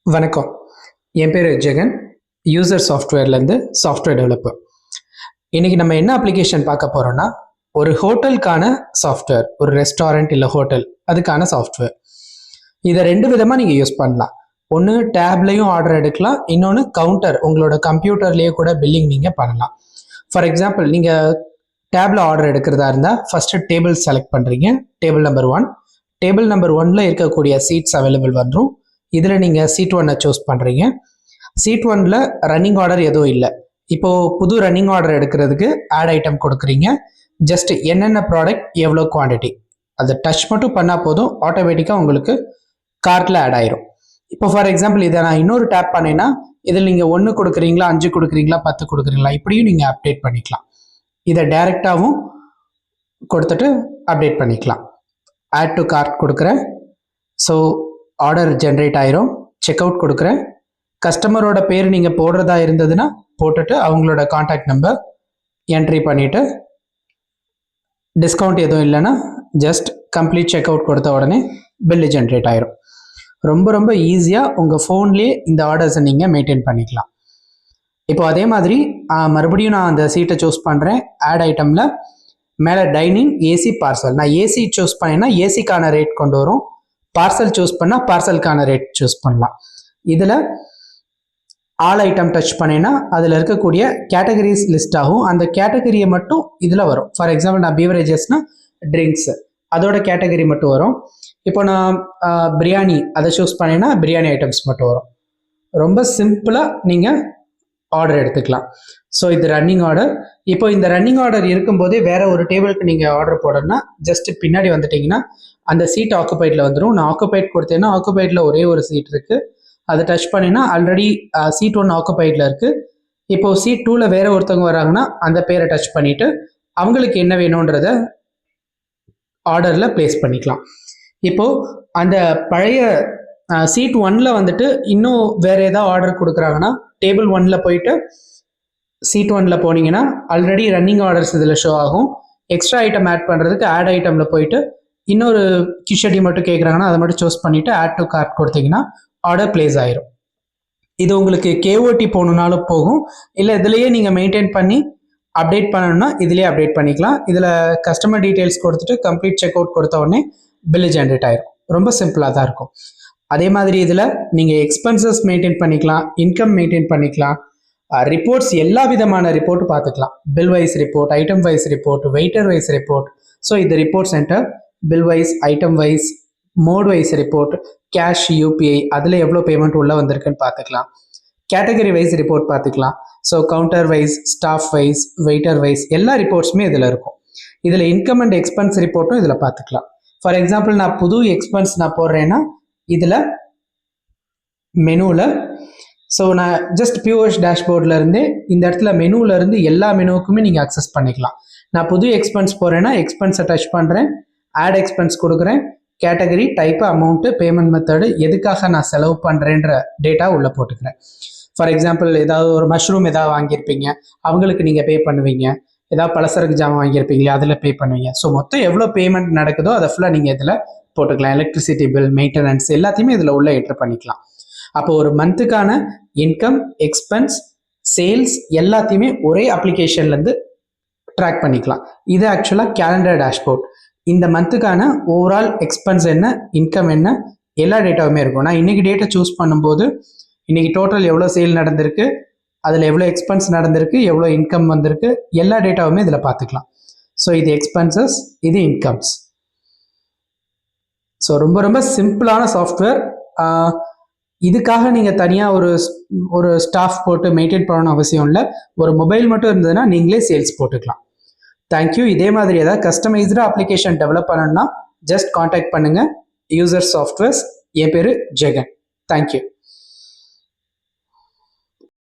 வணக்கம். என் பேர் ஜெகன். யூசர் சாஃப்ட்வேர்லேருந்து சாஃப்ட்வேர் டெவலப்பர். இன்னைக்கு நம்ம என்ன அப்ளிகேஷன் பார்க்க போறோம்னா, ஒரு ஹோட்டலுக்கான சாஃப்ட்வேர், ஒரு ரெஸ்டாரண்ட் இல்லை ஹோட்டல் அதுக்கான சாஃப்ட்வேர். இதை ரெண்டு விதமாக நீங்கள் யூஸ் பண்ணலாம். ஒன்று டேப்லையும் ஆர்டர் எடுக்கலாம், இன்னொன்று கவுண்டர் உங்களோட கம்ப்யூட்டர்லேயே கூட பில்லிங் நீங்கள் பண்ணலாம். ஃபார் எக்ஸாம்பிள், நீங்கள் டேபில் ஆர்டர் எடுக்கிறதா இருந்தால் ஃபஸ்ட்டு டேபிள் செலக்ட் பண்ணுறீங்க. டேபிள் நம்பர் 1, டேபிள் நம்பர் 1ல் இருக்கக்கூடிய சீட்ஸ் அவைலபிள் வந்துடும். இதில் நீங்கள் சீட் 1 சூஸ் பண்ணுறீங்க. சீட் 1ல் ரன்னிங் ஆர்டர் எதுவும் இல்லை. இப்போது புது ரன்னிங் ஆர்டர் எடுக்கிறதுக்கு ஆட் ஐட்டம் கொடுக்குறீங்க. ஜஸ்ட் என்னென்ன ப்ராடக்ட் எவ்வளோ குவான்டிட்டி அதை டச் மட்டும் பண்ணால் போதும், ஆட்டோமேட்டிக்காக உங்களுக்கு கார்ட்டில் ஆட் ஆயிரும். இப்போ ஃபார் எக்ஸாம்பிள் இதை நான் இன்னொரு டேப் பண்ணேன்னா இதில் நீங்கள் 1 கொடுக்குறீங்களா, 5 கொடுக்குறீங்களா, 10 கொடுக்குறீங்களா, இப்படியும் நீங்கள் அப்டேட் பண்ணிக்கலாம். இதை டைரெக்டாகவும் கொடுத்துட்டு அப்டேட் பண்ணிக்கலாம். ஆட் டு கார்ட் கொடுக்குறேன். ஸோ ஆர்டர் ஜென்ரேட் ஆயிரும். செக் அவுட் கொடுக்குறேன். கஸ்டமரோட பேர் நீங்கள் போடுறதா இருந்ததுன்னா போட்டுட்டு அவங்களோட காண்டாக்ட் நம்பர் என்ட்ரி பண்ணிவிட்டு, டிஸ்கவுண்ட் எதுவும் இல்லைன்னா ஜஸ்ட் கம்ப்ளீட் செக் அவுட் கொடுத்த உடனே பில்லு ஜென்ரேட் ஆயிரும். ரொம்ப ரொம்ப ஈஸியாக உங்கள் ஃபோன்லேயே இந்த ஆர்டர்ஸை நீங்கள் மெயின்டைன் பண்ணிக்கலாம். இப்போ அதே மாதிரி மறுபடியும் நான் அந்த சீட்டை சூஸ் பண்ணுறேன். ஆட் ஐட்டமில் மேலே டைனிங், ஏசி, பார்சல். நான் ஏசி சூஸ் பண்ணேன்னா ஏசிக்கான ரேட் கொண்டு வரும். பார்சல் சூஸ் பண்ணால் பார்சலுக்கான ரேட் சூஸ் பண்ணலாம். இதில் ஆல் ஐட்டம் டச் பண்ணேன்னா அதில் இருக்கக்கூடிய கேட்டகரிஸ் லிஸ்ட் ஆகும். அந்த கேட்டகரியை மட்டும் இதில் வரும். ஃபார் எக்ஸாம்பிள் நான் பீவரேஜஸ்னால் ட்ரிங்க்ஸு, அதோட கேட்டகரி மட்டும் வரும். இப்போ நான் பிரியாணி அதை சூஸ் பண்ணேன்னா பிரியாணி ஐட்டம்ஸ் மட்டும் வரும். ரொம்ப சிம்பிளாக நீங்கள் ஆர்டர் எடுத்துக்கலாம். ஸோ இது ரன்னிங் ஆர்டர். இப்போ இந்த ரன்னிங் ஆர்டர் இருக்கும்போதே வேற ஒரு டேபிளுக்கு நீங்கள் ஆர்டர் போடணும்னா ஜஸ்ட் பின்னாடி வந்துட்டிங்கன்னா அந்த சீட் ஆக்குபைடில் வந்துடும். நான் ஆக்குபைட் கொடுத்தேன்னா ஆக்குபைடில் ஒரே ஒரு சீட் இருக்குது. அதை டச் பண்ணினா ஆல்ரெடி சீட் 1 ஆக்குபைடில் இருக்குது. இப்போது சீட் 2ல் வேற ஒருத்தவங்க வராங்கன்னா அந்த பேரை டச் பண்ணிவிட்டு அவங்களுக்கு என்ன வேணுன்றத ஆர்டரில் ப்ளேஸ் பண்ணிக்கலாம். இப்போது அந்த பழைய சீட் 1ல் வந்துட்டு இன்னும் வேறு ஏதாவது ஆர்டர் கொடுக்குறாங்கன்னா டேபிள் 1ல் போயிட்டு சீட் 1ல் போனீங்கன்னா ஆல்ரெடி ரன்னிங் ஆர்டர்ஸ் இதில் ஷோ ஆகும். எக்ஸ்ட்ரா ஐட்டம் ஆட் பண்ணுறதுக்கு ஆட் ஐட்டமில் போயிட்டு இன்னொரு கிஷடி மட்டும் கேட்குறாங்கன்னா அதை மட்டும் சூஸ் பண்ணிவிட்டு ஆட் டு கார்ட் கொடுத்தீங்கன்னா ஆர்டர் பிளேஸ் ஆயிரும். இது உங்களுக்கு கேஓடி போகணுன்னாலும் போகும். இல்லை இதுலேயே நீங்கள் மெயின்டைன் பண்ணி அப்டேட் பண்ணணும்னா இதிலே அப்டேட் பண்ணிக்கலாம். இதில் கஸ்டமர் டீட்டெயில்ஸ் கொடுத்துட்டு கம்ப்ளீட் செக் அவுட் கொடுத்த உடனே பில்லு ஜென்ரேட் ஆயிரும். ரொம்ப சிம்பிளாக தான் இருக்கும். அதே மாதிரி இதில் நீங்கள் எக்ஸ்பென்சஸ் மெயின்டைன் பண்ணிக்கலாம், இன்கம் மெயின்டைன் பண்ணிக்கலாம், ரிப்போர்ட்ஸ் எல்லா விதமான ரிப்போர்ட் பார்த்துக்கலாம். Bill wise report, item wise report, waiter wise report. So இது report centre. Bill wise, item wise, mode wise report, cash, UPI, அதில் எவ்வளோ பேமெண்ட் உள்ளே வந்திருக்குன்னு பார்த்துக்கலாம். கேட்டகரி வைஸ் ரிப்போர்ட் பார்த்துக்கலாம். So counter wise, staff wise, waiter wise எல்லா ரிப்போர்ட்ஸுமே இதில் இருக்கும். இதில் இன்கம் அண்ட் எக்ஸ்பென்ஸ் ரிப்போர்ட்டும் இதில் பார்த்துக்கலாம். ஃபார் எக்ஸாம்பிள் நான் புது எக்ஸ்பென்ஸ் நான் போடுறேன்னா இதில் மெனுவில், ஸோ நான் ஜஸ்ட் பியூஎஸ் டேஷ்போர்டில் இருந்தே இந்த இடத்துல மெனுவில் இருந்து எல்லா மெனுவுக்குமே நீங்கள் அக்சஸ் பண்ணிக்கலாம். நான் புது எக்ஸ்பென்ஸ் போகிறேன்னா எக்ஸ்பென்ஸை டச் பண்ணுறேன், ஆட் எக்ஸ்பென்ஸ் கொடுக்குறேன், category, type, amount, payment method, எதுக்காக நான் செலவு பண்ணுறேன்ற டேட்டா உள்ளே போட்டுக்கிறேன். ஃபார் எக்ஸாம்பிள் ஏதாவது ஒரு மஷ்ரூம் ஏதாவது வாங்கியிருப்பீங்க, அவங்களுக்கு நீங்கள் பே பண்ணுவீங்க. ஏதாவது பலசரக்கு ஜாமான் வாங்கியிருப்பீங்களா, அதில் பே பண்ணுவீங்க. ஸோ மொத்தம் எவ்வளோ பேமெண்ட் நடக்குதோ அதை ஃபுல்லாக நீங்கள் இதில் போட்டுக்கலாம். எலக்ட்ரிசிட்டி பில், மெயின்டெனன்ஸ் எல்லாத்தையுமே இதில் உள்ளே என்ட்ரு பண்ணிக்கலாம். அப்போ ஒரு மந்த்துக்கான இன்கம், எக்ஸ்பென்ஸ், சேல்ஸ் எல்லாத்தையுமே ஒரே அப்ளிகேஷன்லேருந்து ட்ராக் பண்ணிக்கலாம். இது ஆக்சுவலாக கேலண்டர் டேஷ்போர்ட். இந்த மந்த்துக்கான ஓவரால் எக்ஸ்பென்ஸ் என்ன, இன்கம் என்ன, எல்லா டேட்டாவுமே இருக்கும். நான் இன்றைக்கி டேட்டை சூஸ் பண்ணும்போது இன்றைக்கி டோட்டல் எவ்வளோ சேல் நடந்திருக்கு, அதில் எவ்வளோ எக்ஸ்பென்ஸ் நடந்திருக்கு, எவ்வளோ இன்கம் வந்திருக்கு, எல்லா டேட்டாவுமே இதில் பார்த்துக்கலாம். ஸோ இது எக்ஸ்பென்சஸ், இது இன்கம்ஸ். ஸோ ரொம்ப ரொம்ப சிம்பிளான சாஃப்ட்வேர். இதுக்காக நீங்கள் தனியாக ஒரு ஸ்டாஃப் போட்டு மெயின்டைன் பண்ணணும் அவசியம் இல்லை. ஒரு மொபைல் மட்டும் இருந்ததுன்னா நீங்களே சேல்ஸ் போட்டுக்கலாம். தேங்க்யூ. இதே மாதிரி ஏதாவது கஸ்டமைஸ்டாக அப்ளிகேஷன் டெவலப் பண்ணணும்னா ஜஸ்ட் காண்டாக்ட் பண்ணுங்கள். User softwares. என் பேர் ஜெகன். தேங்க்யூ.